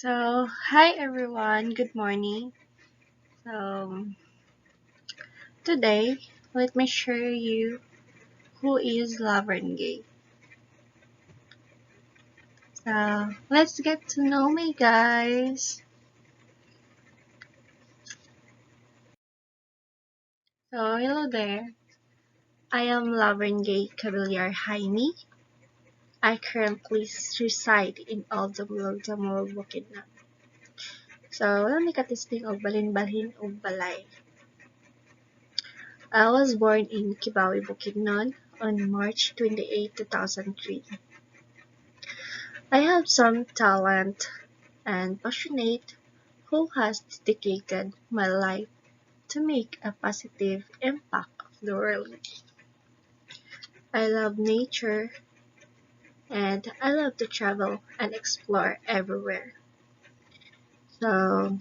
Hi everyone, good morning. So, Today, let me share you who is Laverne Gay. Let's get to know me, guys. Hello there. I am Laverne Gay Cavalier Jaime. I currently reside in Aldamoro, Damoro, Bukidnon. Let me cut this thing of Balin of Balay. I was born in Kibawe, Bukidnon on March 28, 2003. I have some talent and passionate who has dedicated my life to make a positive impact of the world. I love nature and I love to travel and explore everywhere. So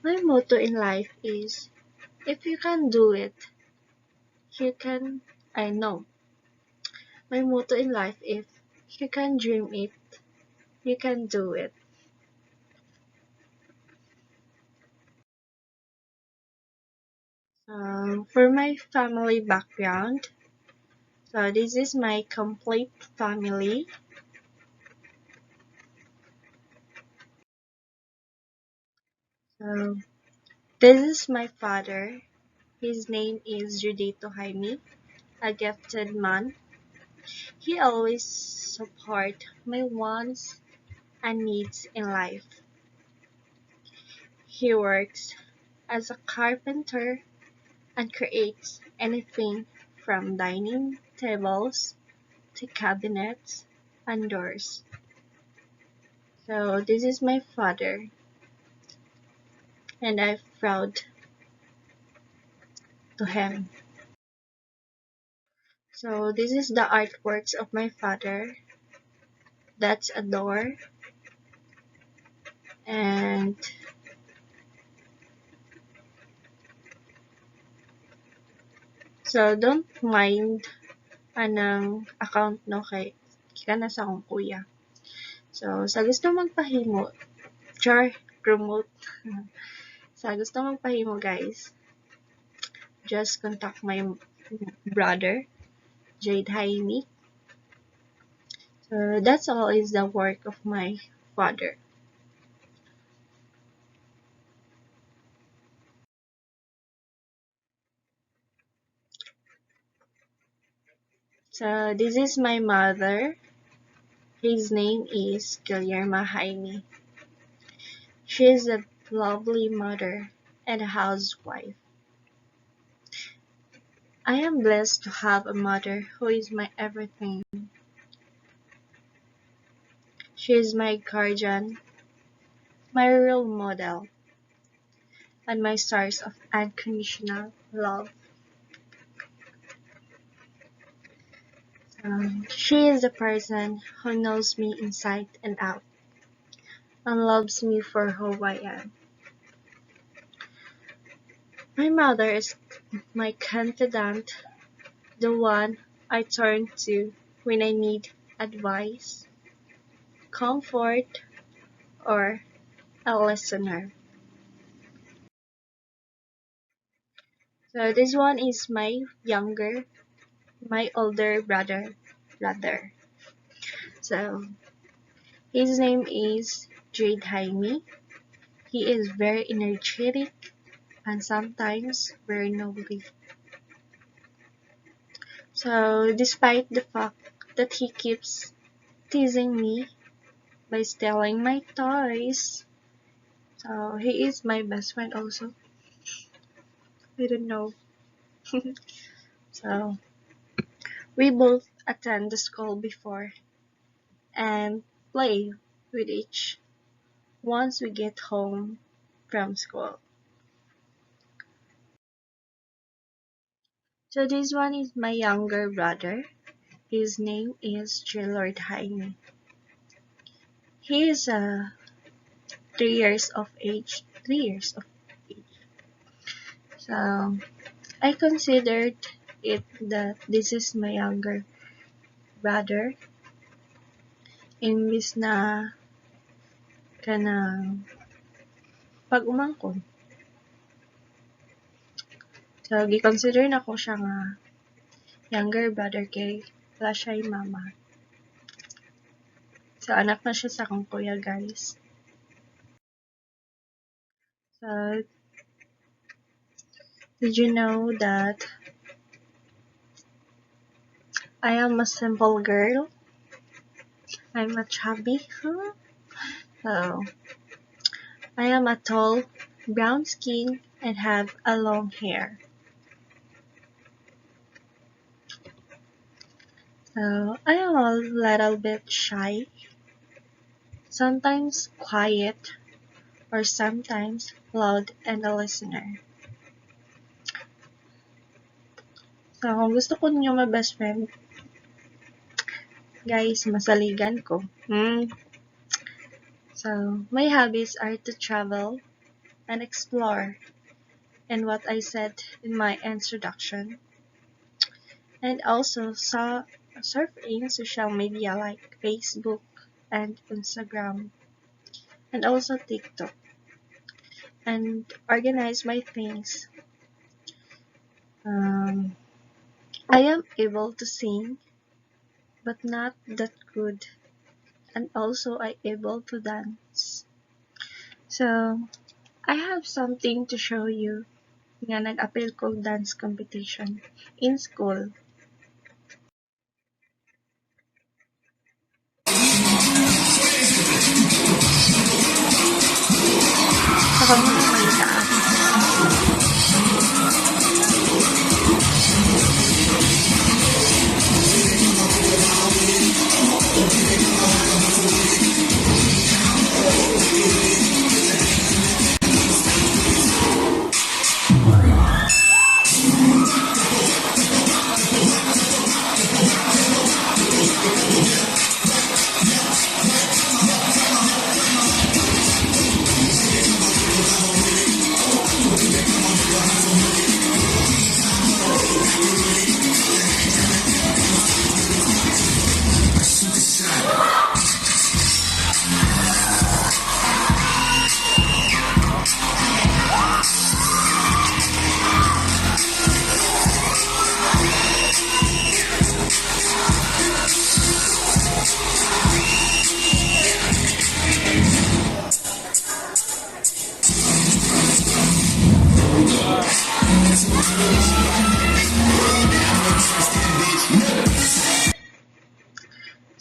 my motto in life is if you can do it, you can I know. My motto in life is you can dream it, you can do it. For my family background, this is my complete family. So this is my father. His name is Judito Jaime, a gifted man. He always support my wants and needs in life. He works as a carpenter and creates anything from dining tables to cabinets and doors. This is my father and I'm proud to him. This is the artworks of my father. That's a door and don't mind anang account no kay kana sa akong kuya. Sa gusto magpahimo, char promote. Sa gusto magpahimo guys, just contact my brother, Jade Jaime. That's all is the work of my father. This is my mother. His name is Guillermo Jaime. She is a lovely mother and a housewife. I am blessed to have a mother who is my everything. She is my guardian, my role model, and my source of unconditional love. She is the person who knows me inside and out and loves me for who I am. My mother is my confidant, the one I turn to when I need advice, comfort, or a listener. This one is my older brother. So his name is Jade Jaime. He is very energetic and sometimes very noble. Despite the fact that he keeps teasing me by stealing my toys, he is my best friend also. I don't know. So we both attend the school before and play with each once we get home from school. This one is my younger brother. His name is Lord Jaime. He is 3 years of age. 3 years of age. So I considered it that this is my younger brother. Imbis na kanang pag-umangkon. So, gi-consider na ko siya nga younger brother kay wala siya yung mama. So, anak na siya sa akong kuya, guys. So, did you know that I am a simple girl? I'm a chubby. So, I am a tall, brown skin, and have a long hair. So, I am a little bit shy, sometimes quiet, or sometimes loud and a listener. So, kung gusto ko ninyo ma-best friend, guys, masaligan ko. So, my hobbies are to travel and explore, and what I said in my introduction, and also surfing social media like Facebook and Instagram, and also TikTok, and organize my things. I am able to sing, but not that good, and also I able to dance. So, I have something to show you nga nag-appeal ko dance competition in school. Sa mga may taas.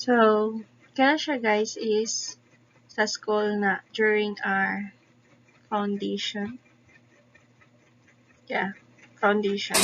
So, kaya siya guys is sa school na during our foundation. Yeah, foundation.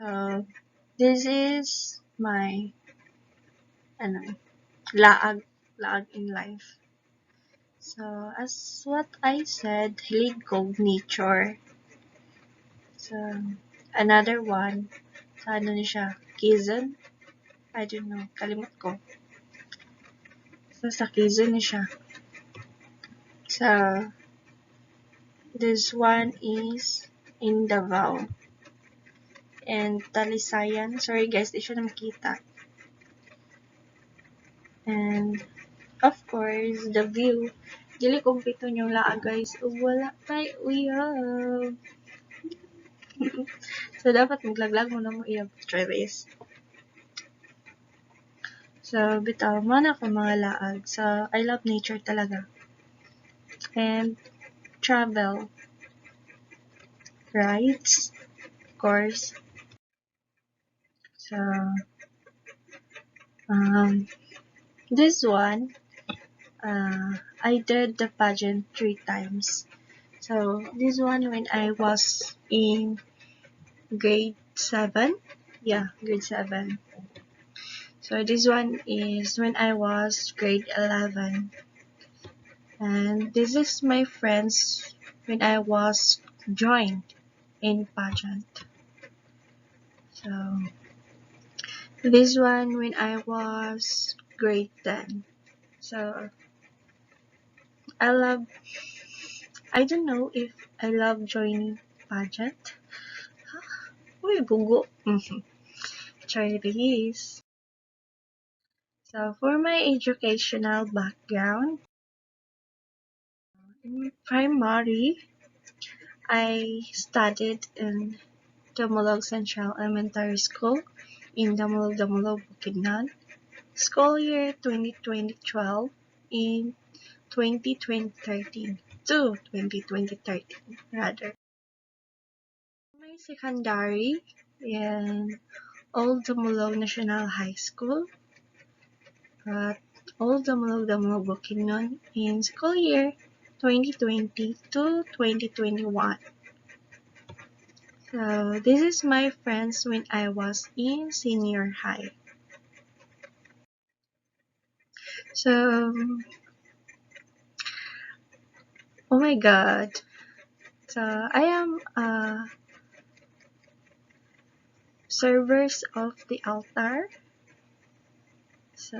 So, this is my laag in life. So, as what I said, hilig ko nature. So, another one, sa ano ni siya, Quezon? I don't know, kalimut ko. So, sa Quezon ni siya. So, this one is in Davao. And Talisayan. Sorry guys, di siya na makita. And, of course, the view Dili kumpleto yung laa guys. Ug wala tay uyab. So dapat maglaglag mo na mo iyab. Try this. So bitaw mo na ko mga laag. So I love nature talaga. And travel. Rides. Of course. So this one I did the pageant 3 times. So this one when I was in grade 7. Yeah, grade 7. So this one is when I was grade 11. And this is my friends when I was joined in pageant. So this one when I was grade 10. So I don't know if I love joining pageant. Uy, gugo. Try this. So for my educational background, in primary, I studied in Damulog Central Elementary School in Damulog, Bukidnon. School year 2012 in 2013 to 2013 rather. My secondary in Old Damulog National High School at Old Damulog, Bukidnon in school year 2020 to 2021. So this is my friends when I was in senior high. So, oh my god. So I am servers of the altar. So,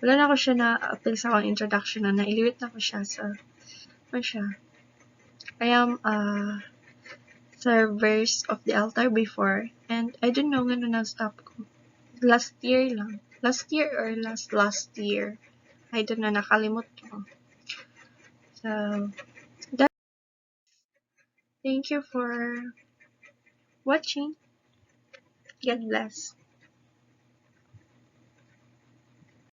wala na ko siya na appeal sa akong introduction na nailiwit na ko siya. So, ano siya? I am servers of the altar before and I don't know nga na stop ko. Last year lang. Last year or last year. I don't know, nakalimot ko. So, thank you for watching. God bless.